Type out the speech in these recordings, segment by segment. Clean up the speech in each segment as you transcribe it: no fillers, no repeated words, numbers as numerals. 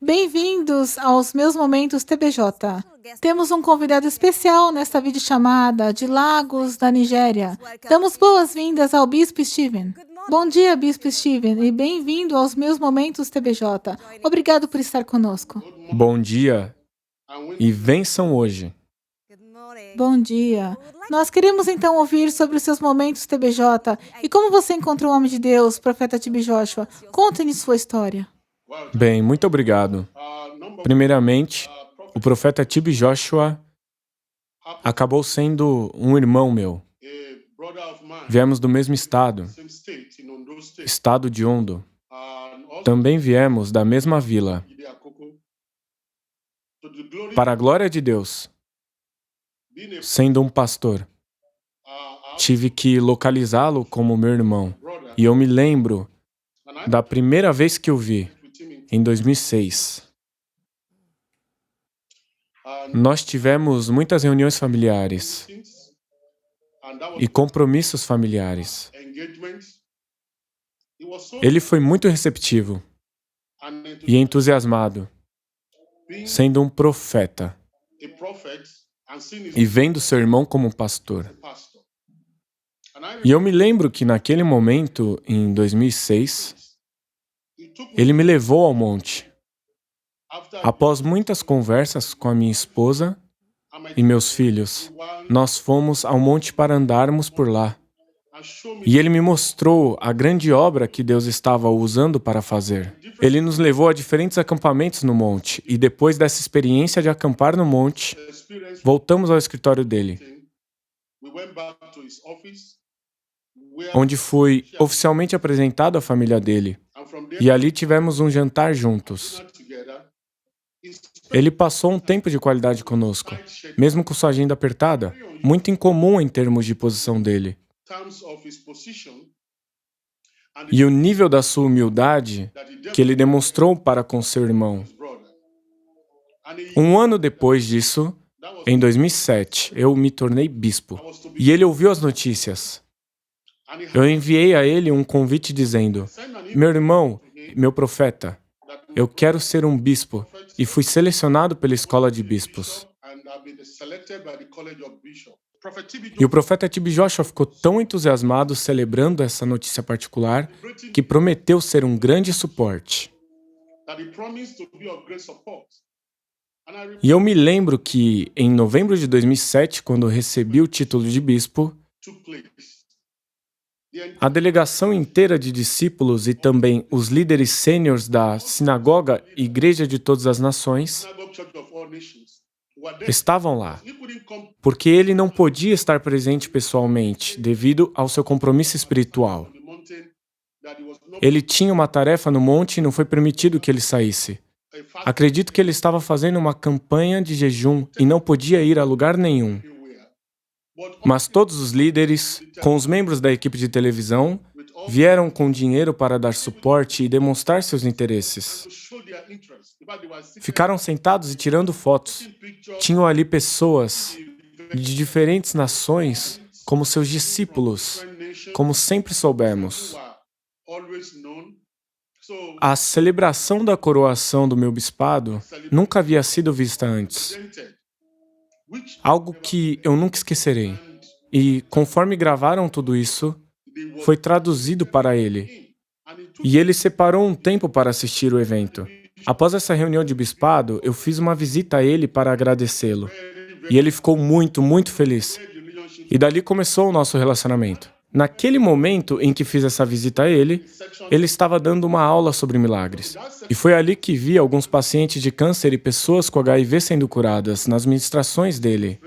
Bem-vindos aos meus momentos TBJ. Temos um convidado especial nesta videochamada de Lagos, da Nigéria. Damos boas-vindas ao Bispo Steven. Bom dia, Bispo Steven, e bem-vindo aos meus momentos TBJ. Obrigado por estar conosco. Bom dia e vençam hoje. Bom dia. Nós queremos então ouvir sobre os seus momentos TBJ e como você encontrou o homem de Deus, profeta T.B. Joshua. Conte-nos sua história. Bem, muito obrigado. Primeiramente, o profeta T.B. Joshua acabou sendo um irmão meu. Viemos do mesmo estado de Ondo. Também viemos da mesma vila. Para a glória de Deus, sendo um pastor, tive que localizá-lo como meu irmão. E eu me lembro da primeira vez que o vi, em 2006. Nós tivemos muitas reuniões familiares e compromissos familiares. Ele foi muito receptivo e entusiasmado, sendo um profeta e vendo seu irmão como um pastor. E eu me lembro que naquele momento, em 2006, ele me levou ao monte. Após muitas conversas com a minha esposa e meus filhos, nós fomos ao monte para andarmos por lá. E ele me mostrou a grande obra que Deus estava usando para fazer. Ele nos levou a diferentes acampamentos no monte, e depois dessa experiência de acampar no monte, voltamos ao escritório dele, onde fui oficialmente apresentado à família dele. E ali tivemos um jantar juntos. Ele passou um tempo de qualidade conosco, mesmo com sua agenda apertada, muito incomum em termos de posição dele. E o nível da sua humildade que ele demonstrou para com seu irmão. Um ano depois disso, em 2007, eu me tornei bispo. E ele ouviu as notícias. Eu enviei a ele um convite dizendo: meu irmão, meu profeta, eu quero ser um bispo, e fui selecionado pela escola de bispos. E o profeta T.B. Joshua ficou tão entusiasmado celebrando essa notícia particular que prometeu ser um grande suporte. E eu me lembro que, em novembro de 2007, quando eu recebi o título de bispo, a delegação inteira de discípulos e também os líderes sêniores da Sinagoga e Igreja de Todas as Nações estavam lá, porque ele não podia estar presente pessoalmente devido ao seu compromisso espiritual. Ele tinha uma tarefa no monte e não foi permitido que ele saísse. Acredito que ele estava fazendo uma campanha de jejum e não podia ir a lugar nenhum. Mas todos os líderes, com os membros da equipe de televisão, vieram com dinheiro para dar suporte e demonstrar seus interesses. Ficaram sentados e tirando fotos. Tinham ali pessoas de diferentes nações como seus discípulos, como sempre soubemos. A celebração da coroação do meu bispado nunca havia sido vista antes. Algo que eu nunca esquecerei. E, conforme gravaram tudo isso, foi traduzido para ele. E ele separou um tempo para assistir o evento. Após essa reunião de bispado, eu fiz uma visita a ele para agradecê-lo. E ele ficou muito, muito feliz. E dali começou o nosso relacionamento. Naquele momento em que fiz essa visita a ele, ele estava dando uma aula sobre milagres. E foi ali que vi alguns pacientes de câncer e pessoas com HIV sendo curadas nas ministrações dele.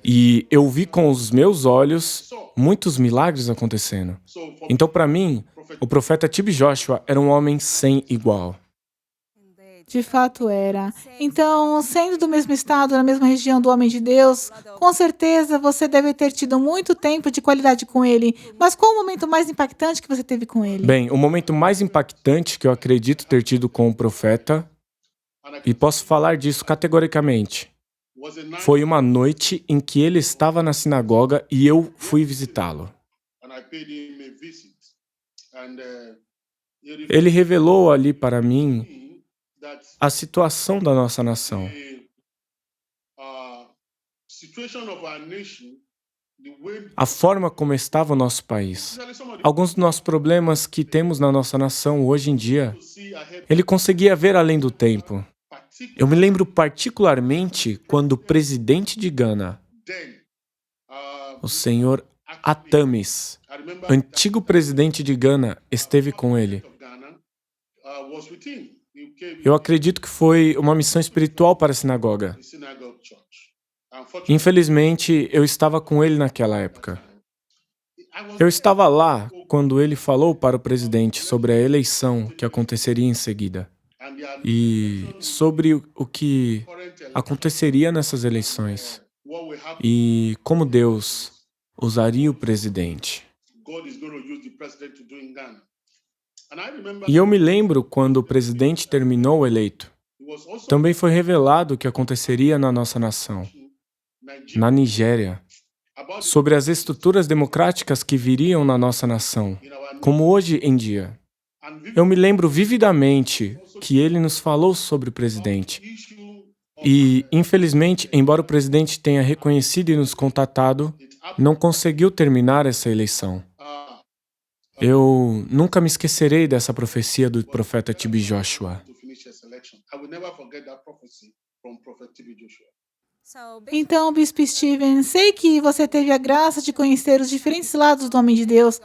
E eu vi com os meus olhos muitos milagres acontecendo. Então, para mim, o profeta T.B. Joshua era um homem sem igual. De fato era. Então, sendo do mesmo estado, na mesma região do homem de Deus, com certeza você deve ter tido muito tempo de qualidade com ele. Mas qual o momento mais impactante que você teve com ele? Bem, o momento mais impactante que eu acredito ter tido com o profeta, e posso falar disso categoricamente, foi uma noite em que ele estava na sinagoga e eu fui visitá-lo. Ele revelou ali para mim a situação da nossa nação. A forma como estava o nosso país. Alguns dos nossos problemas que temos na nossa nação hoje em dia, ele conseguia ver além do tempo. Eu me lembro particularmente quando o presidente de Gana, o senhor Atamis, antigo presidente de Gana, esteve com ele. Eu acredito que foi uma missão espiritual para a sinagoga. Infelizmente, eu estava com ele naquela época. Eu estava lá quando ele falou para o presidente sobre a eleição que aconteceria em seguida e sobre o que aconteceria nessas eleições e como Deus usaria o presidente. E eu me lembro quando o presidente terminou eleito. Também foi revelado o que aconteceria na nossa nação, na Nigéria, sobre as estruturas democráticas que viriam na nossa nação, como hoje em dia. Eu me lembro vividamente que ele nos falou sobre o presidente. E, infelizmente, embora o presidente tenha reconhecido e nos contatado, não conseguiu terminar essa eleição. Eu nunca me esquecerei dessa profecia do profeta T.B. Joshua. Então, Bispo Steven, sei que você teve a graça de conhecer os diferentes lados do homem de Deus,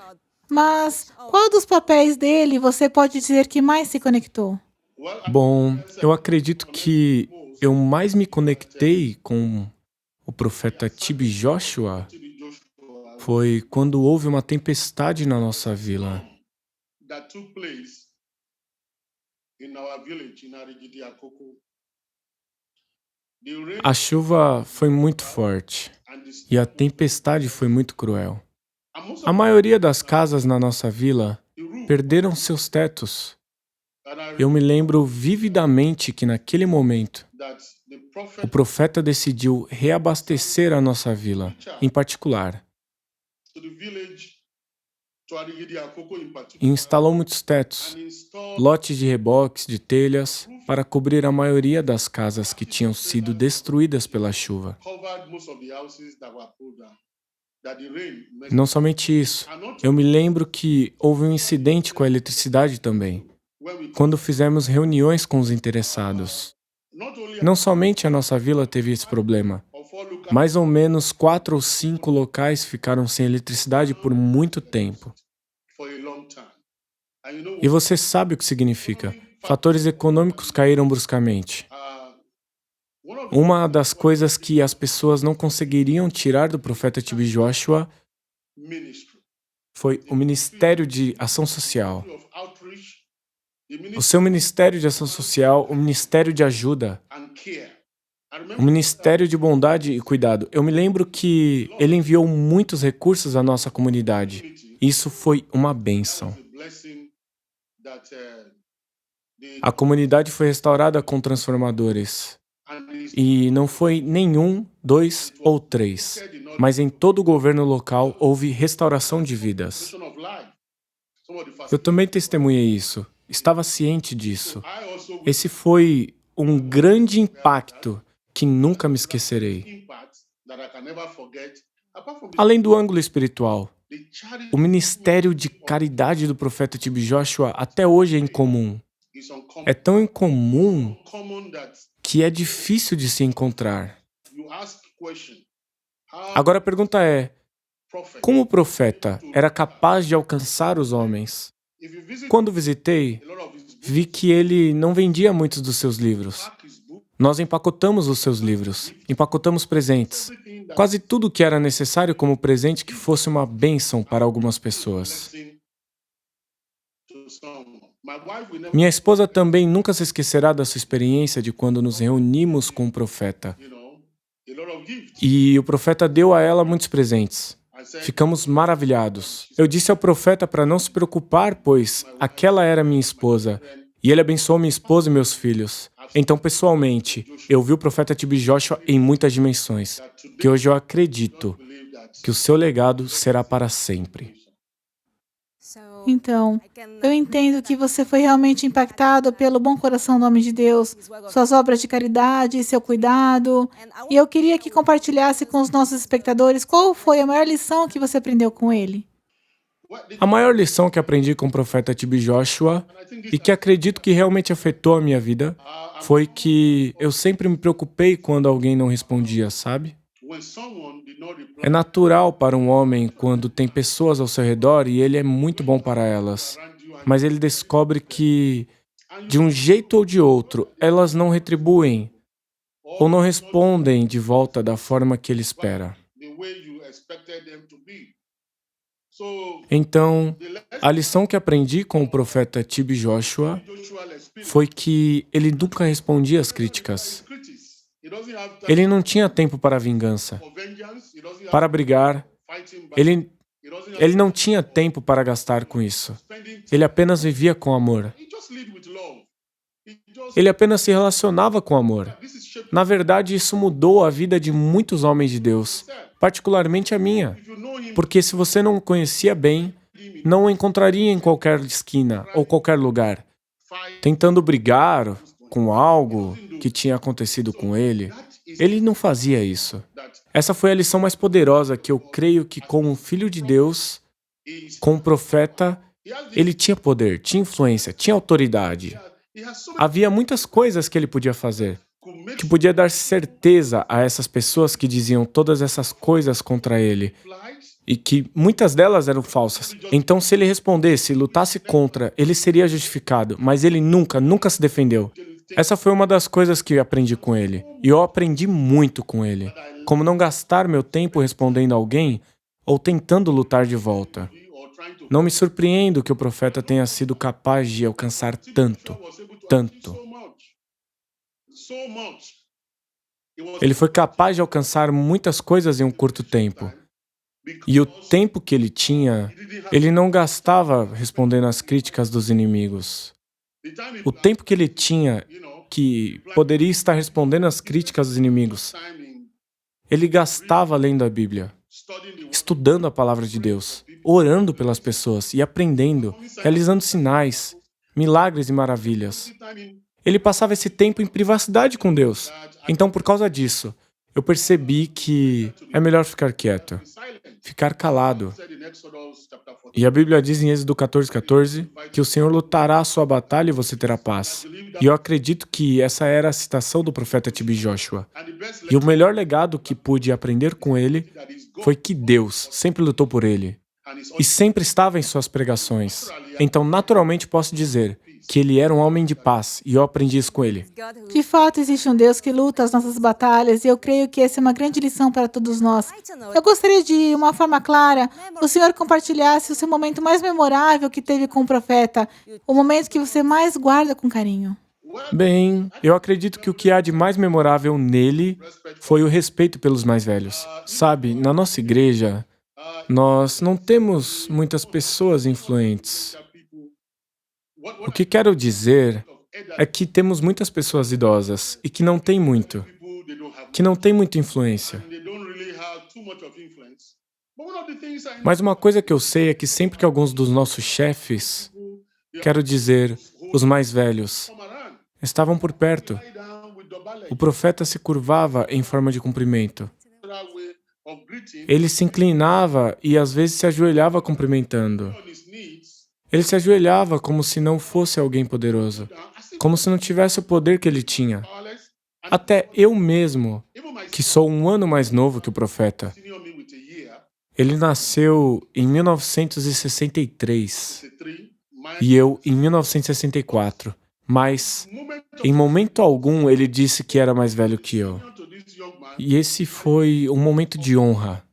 mas qual dos papéis dele você pode dizer que mais se conectou? Bom, eu acredito que eu mais me conectei com o profeta T.B. Joshua foi quando houve uma tempestade na nossa vila. A chuva foi muito forte e a tempestade foi muito cruel. A maioria das casas na nossa vila perderam seus tetos. Eu me lembro vividamente que naquele momento, o profeta decidiu reabastecer a nossa vila, em particular, e instalou muitos tetos, lotes de reboques, de telhas, para cobrir a maioria das casas que tinham sido destruídas pela chuva. Não somente isso, eu me lembro que houve um incidente com a eletricidade também, quando fizemos reuniões com os interessados. Não somente a nossa vila teve esse problema, mais ou menos 4 ou 5 locais ficaram sem eletricidade por muito tempo. E você sabe o que significa. Fatores econômicos caíram bruscamente. Uma das coisas que as pessoas não conseguiriam tirar do profeta T.B. Joshua foi o Ministério de Ação Social. O seu Ministério de Ação Social, o Ministério de Ajuda, o Ministério de Bondade e Cuidado. Eu me lembro que ele enviou muitos recursos à nossa comunidade. Isso foi uma bênção. A comunidade foi restaurada com transformadores. E não foi nenhum, 2 ou 3, mas em todo o governo local houve restauração de vidas. Eu também testemunhei isso. Estava ciente disso. Esse foi um grande impacto que nunca me esquecerei. Além do ângulo espiritual, o ministério de caridade do profeta T.B. Joshua até hoje é incomum. É tão incomum que é difícil de se encontrar. Agora a pergunta é, como o profeta era capaz de alcançar os homens? Quando visitei, vi que ele não vendia muitos dos seus livros. Nós empacotamos os seus livros, empacotamos presentes. Quase tudo que era necessário como presente que fosse uma bênção para algumas pessoas. Minha esposa também nunca se esquecerá da sua experiência de quando nos reunimos com o profeta. E o profeta deu a ela muitos presentes. Ficamos maravilhados. Eu disse ao profeta para não se preocupar, pois aquela era minha esposa. E ele abençoou minha esposa e meus filhos. Então, pessoalmente, eu vi o profeta T.B. Joshua em muitas dimensões, que hoje eu acredito que o seu legado será para sempre. Então, eu entendo que você foi realmente impactado pelo bom coração do homem de Deus, suas obras de caridade, seu cuidado. E eu queria que compartilhasse com os nossos espectadores qual foi a maior lição que você aprendeu com ele. A maior lição que aprendi com o profeta T.B. Joshua, e que acredito que realmente afetou a minha vida, foi que eu sempre me preocupei quando alguém não respondia, sabe? É natural para um homem quando tem pessoas ao seu redor e ele é muito bom para elas, mas ele descobre que, de um jeito ou de outro, elas não retribuem ou não respondem de volta da forma que ele espera. Então, a lição que aprendi com o profeta T.B. Joshua foi que ele nunca respondia às críticas. Ele não tinha tempo para vingança, para brigar. Ele não tinha tempo para gastar com isso. Ele apenas vivia com amor. Ele apenas se relacionava com amor. Na verdade, isso mudou a vida de muitos homens de Deus, particularmente a minha. Porque se você não o conhecia bem, não o encontraria em qualquer esquina ou qualquer lugar, tentando brigar com algo que tinha acontecido com ele. Ele não fazia isso. Essa foi a lição mais poderosa que eu creio que, como filho de Deus, como profeta, ele tinha poder, tinha influência, tinha autoridade. Havia muitas coisas que ele podia fazer, que podia dar certeza a essas pessoas que diziam todas essas coisas contra ele, e que muitas delas eram falsas. Então, se ele respondesse, lutasse contra, ele seria justificado, mas ele nunca se defendeu. Essa foi uma das coisas que eu aprendi com ele, e eu aprendi muito com ele. Como não gastar meu tempo respondendo a alguém ou tentando lutar de volta. Não me surpreendo que o profeta tenha sido capaz de alcançar tanto. Ele foi capaz de alcançar muitas coisas em um curto tempo. E o tempo que ele tinha, ele não gastava respondendo às críticas dos inimigos. O tempo que ele tinha, que poderia estar respondendo às críticas dos inimigos, ele gastava lendo a Bíblia, estudando a palavra de Deus, orando pelas pessoas e aprendendo, realizando sinais, milagres e maravilhas. Ele passava esse tempo em privacidade com Deus. Então, por causa disso, eu percebi que é melhor ficar quieto, ficar calado. E a Bíblia diz em Êxodo 14:14 que o Senhor lutará a sua batalha e você terá paz. E eu acredito que essa era a citação do profeta T.B. Joshua. E o melhor legado que pude aprender com ele foi que Deus sempre lutou por ele e sempre estava em suas pregações. Então, naturalmente, posso dizer que ele era um homem de paz, e eu aprendi isso com ele. De fato, existe um Deus que luta as nossas batalhas, e eu creio que essa é uma grande lição para todos nós. Eu gostaria de uma forma clara, o Senhor compartilhasse o seu momento mais memorável que teve com o profeta, o momento que você mais guarda com carinho. Bem, eu acredito que o que há de mais memorável nele foi o respeito pelos mais velhos. Sabe, na nossa igreja, nós não temos muitas pessoas influentes. O que quero dizer é que temos muitas pessoas idosas e que não têm muita influência. Mas uma coisa que eu sei é que sempre que alguns dos nossos chefes, quero dizer, os mais velhos, estavam por perto, o profeta se curvava em forma de cumprimento. Ele se inclinava e às vezes se ajoelhava cumprimentando. Ele se ajoelhava como se não fosse alguém poderoso, como se não tivesse o poder que ele tinha. Até eu mesmo, que sou um ano mais novo que o profeta, ele nasceu em 1963 e eu em 1964, mas em momento algum ele disse que era mais velho que eu. E esse foi um momento de honra.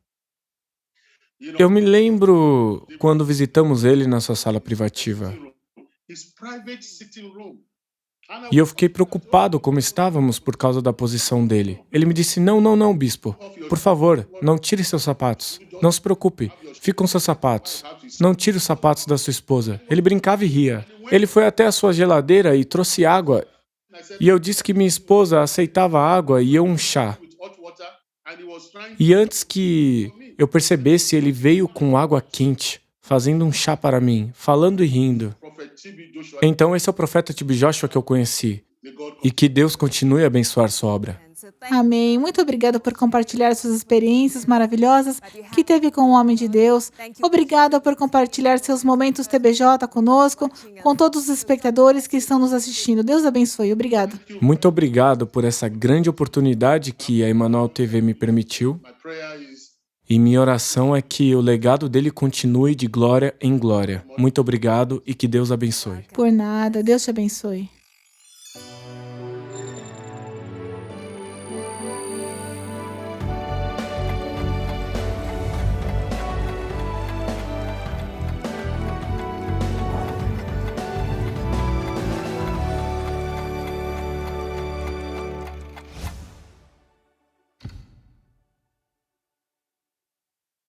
Eu me lembro quando visitamos ele na sua sala privativa. E eu fiquei preocupado como estávamos por causa da posição dele. Ele me disse, não, bispo. Por favor, não tire seus sapatos. Não se preocupe, fique com seus sapatos. Não tire os sapatos da sua esposa. Ele brincava e ria. Ele foi até a sua geladeira e trouxe água. E eu disse que minha esposa aceitava água e eu um chá. E antes que eu percebesse, ele veio com água quente, fazendo um chá para mim, falando e rindo. Então esse é o profeta TB Joshua que eu conheci. E que Deus continue a abençoar sua obra. Amém. Muito obrigada por compartilhar suas experiências maravilhosas que teve com o homem de Deus. Obrigada por compartilhar seus momentos TBJ conosco, com todos os espectadores que estão nos assistindo. Deus abençoe. Obrigado. Muito obrigado por essa grande oportunidade que a Emmanuel TV me permitiu. E minha oração é que o legado dele continue de glória em glória. Muito obrigado e que Deus abençoe. Por nada. Deus te abençoe.